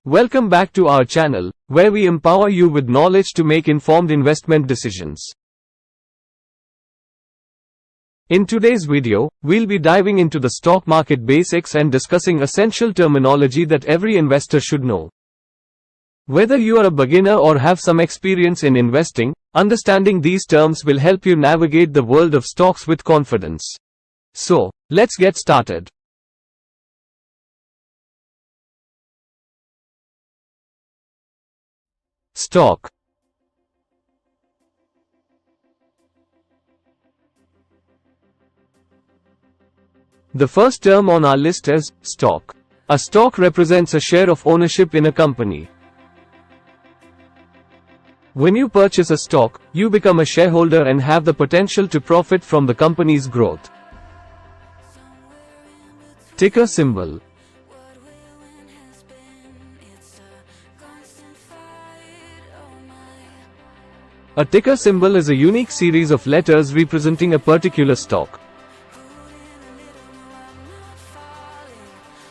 Welcome back to our channel, where we empower you with knowledge to make informed investment decisions. In today's video, we'll be diving into the stock market basics and discussing essential terminology that every investor should know. Whether you are a beginner or have some experience in investing, understanding these terms will help you navigate the world of stocks with confidence. So, let's get started. Stock. The first term on our list is stock. A stock represents a share of ownership in a company. When you purchase a stock, you become a shareholder and have the potential to profit from the company's growth. Ticker symbol. A ticker symbol is a unique series of letters representing a particular stock.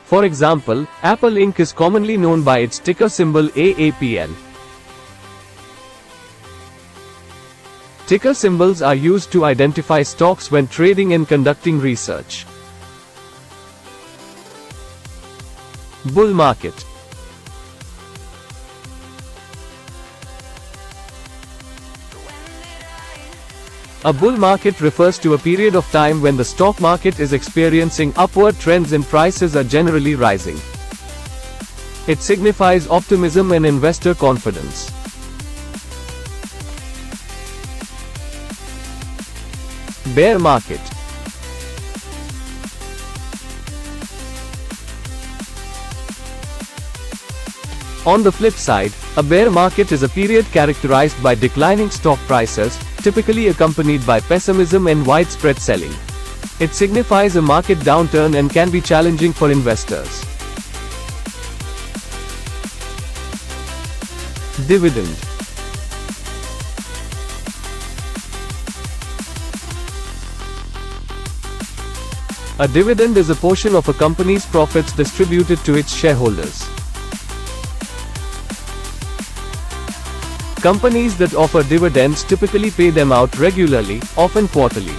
For example, Apple Inc. is commonly known by its ticker symbol AAPL. Ticker symbols are used to identify stocks when trading and conducting research. Bull market. A bull market refers to a period of time when the stock market is experiencing upward trends and prices are generally rising. It signifies optimism and investor confidence. Bear market. On the flip side, a bear market is a period characterized by declining stock prices, typically accompanied by pessimism and widespread selling. It signifies a market downturn and can be challenging for investors. Dividend. A dividend is a portion of a company's profits distributed to its shareholders. Companies that offer dividends typically pay them out regularly, often quarterly.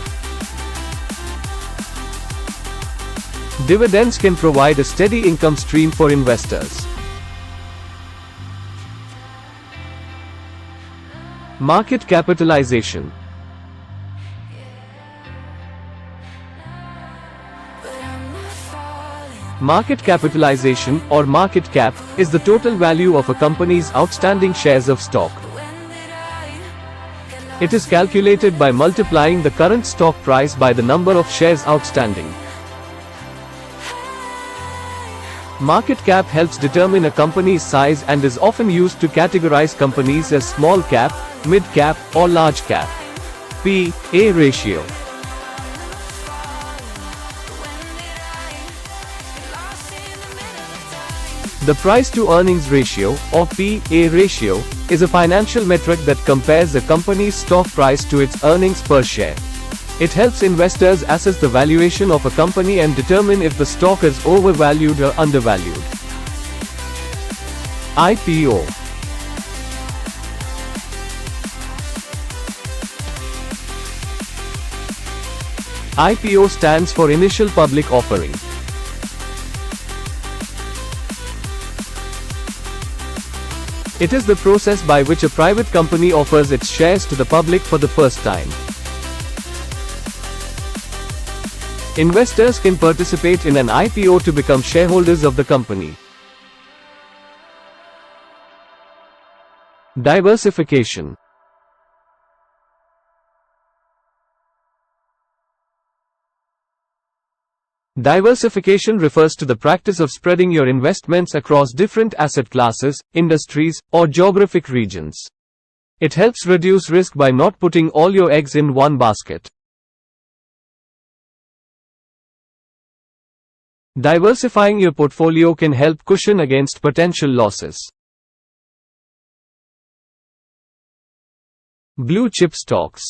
Dividends can provide a steady income stream for investors. Market capitalization. Market capitalization, or market cap, is the total value of a company's outstanding shares of stock. It is calculated by multiplying the current stock price by the number of shares outstanding. Market cap helps determine a company's size and is often used to categorize companies as small cap, mid cap, or large cap. P/A ratio. The price-to-earnings ratio, or P/A ratio, is a financial metric that compares a company's stock price to its earnings per share. It helps investors assess the valuation of a company and determine if the stock is overvalued or undervalued. IPO. IPO stands for Initial Public Offering. It is the process by which a private company offers its shares to the public for the first time. Investors can participate in an IPO to become shareholders of the company. Diversification. Diversification refers to the practice of spreading your investments across different asset classes, industries, or geographic regions. It helps reduce risk by not putting all your eggs in one basket. Diversifying your portfolio can help cushion against potential losses. Blue chip stocks.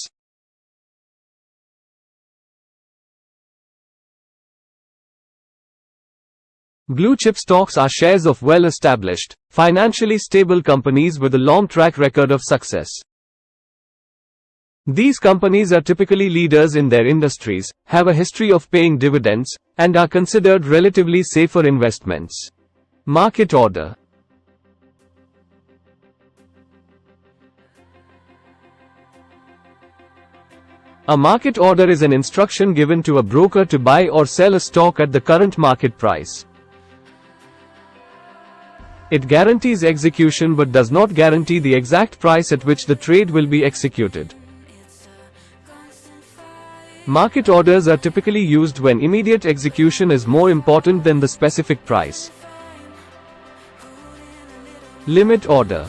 Blue chip stocks are shares of well-established, financially stable companies with a long track record of success. These companies are typically leaders in their industries, have a history of paying dividends, and are considered relatively safer investments. Market order. A market order is an instruction given to a broker to buy or sell a stock at the current market price. It guarantees execution but does not guarantee the exact price at which the trade will be executed. Market orders are typically used when immediate execution is more important than the specific price. Limit order.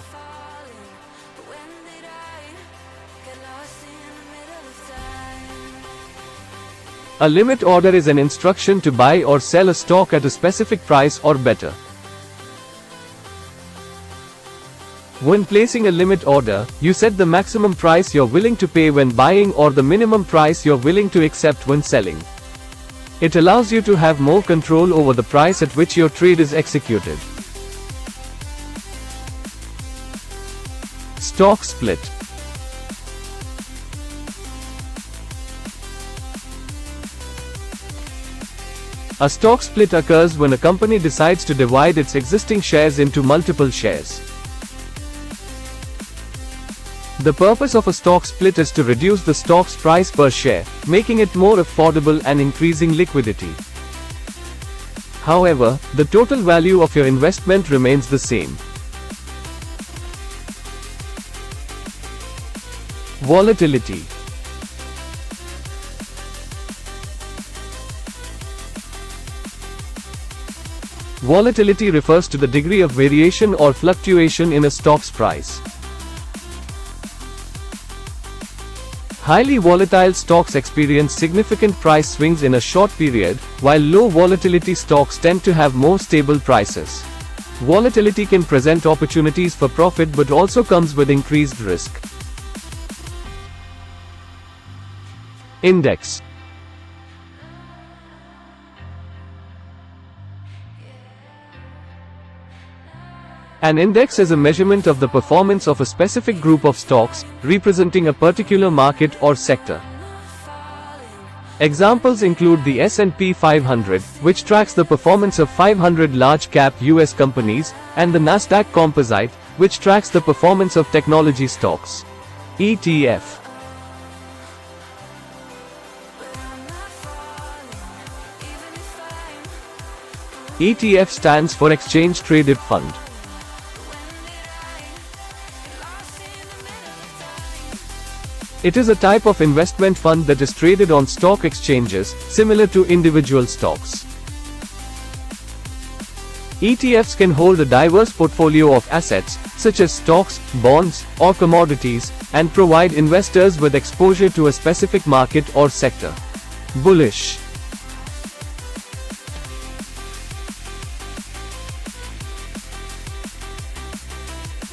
A limit order is an instruction to buy or sell a stock at a specific price or better. When placing a limit order, you set the maximum price you're willing to pay when buying or the minimum price you're willing to accept when selling. It allows you to have more control over the price at which your trade is executed. Stock split. A stock split occurs when a company decides to divide its existing shares into multiple shares. The purpose of a stock split is to reduce the stock's price per share, making it more affordable and increasing liquidity. However, the total value of your investment remains the same. Volatility. Volatility refers to the degree of variation or fluctuation in a stock's price. Highly volatile stocks experience significant price swings in a short period, while low volatility stocks tend to have more stable prices. Volatility can present opportunities for profit but also comes with increased risk. Index. An index is a measurement of the performance of a specific group of stocks, representing a particular market or sector. Examples include the S&P 500, which tracks the performance of 500 large-cap US companies, and the Nasdaq Composite, which tracks the performance of technology stocks. ETF. ETF stands for Exchange Traded Fund. It is a type of investment fund that is traded on stock exchanges, similar to individual stocks. ETFs can hold a diverse portfolio of assets, such as stocks, bonds, or commodities, and provide investors with exposure to a specific market or sector. Bullish.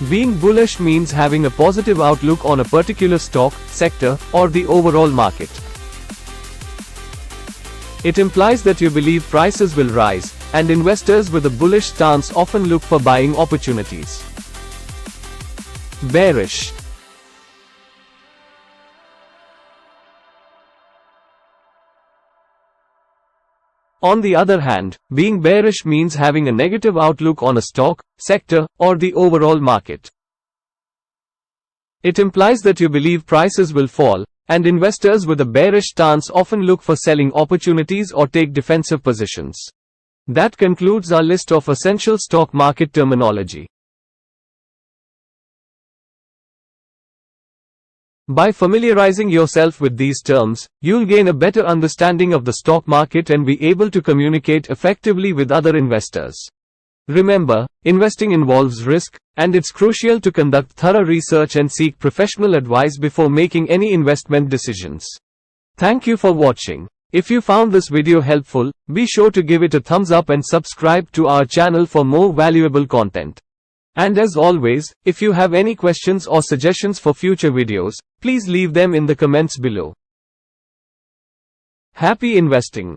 Being bullish means having a positive outlook on a particular stock, sector, or the overall market. It implies that you believe prices will rise, and investors with a bullish stance often look for buying opportunities. Bearish. On the other hand, being bearish means having a negative outlook on a stock, sector, or the overall market. It implies that you believe prices will fall, and investors with a bearish stance often look for selling opportunities or take defensive positions. That concludes our list of essential stock market terminology. By familiarizing yourself with these terms, you'll gain a better understanding of the stock market and be able to communicate effectively with other investors. Remember, investing involves risk, and it's crucial to conduct thorough research and seek professional advice before making any investment decisions. Thank you for watching. If you found this video helpful, be sure to give it a thumbs up and subscribe to our channel for more valuable content. And as always, if you have any questions or suggestions for future videos, please leave them in the comments below. Happy investing!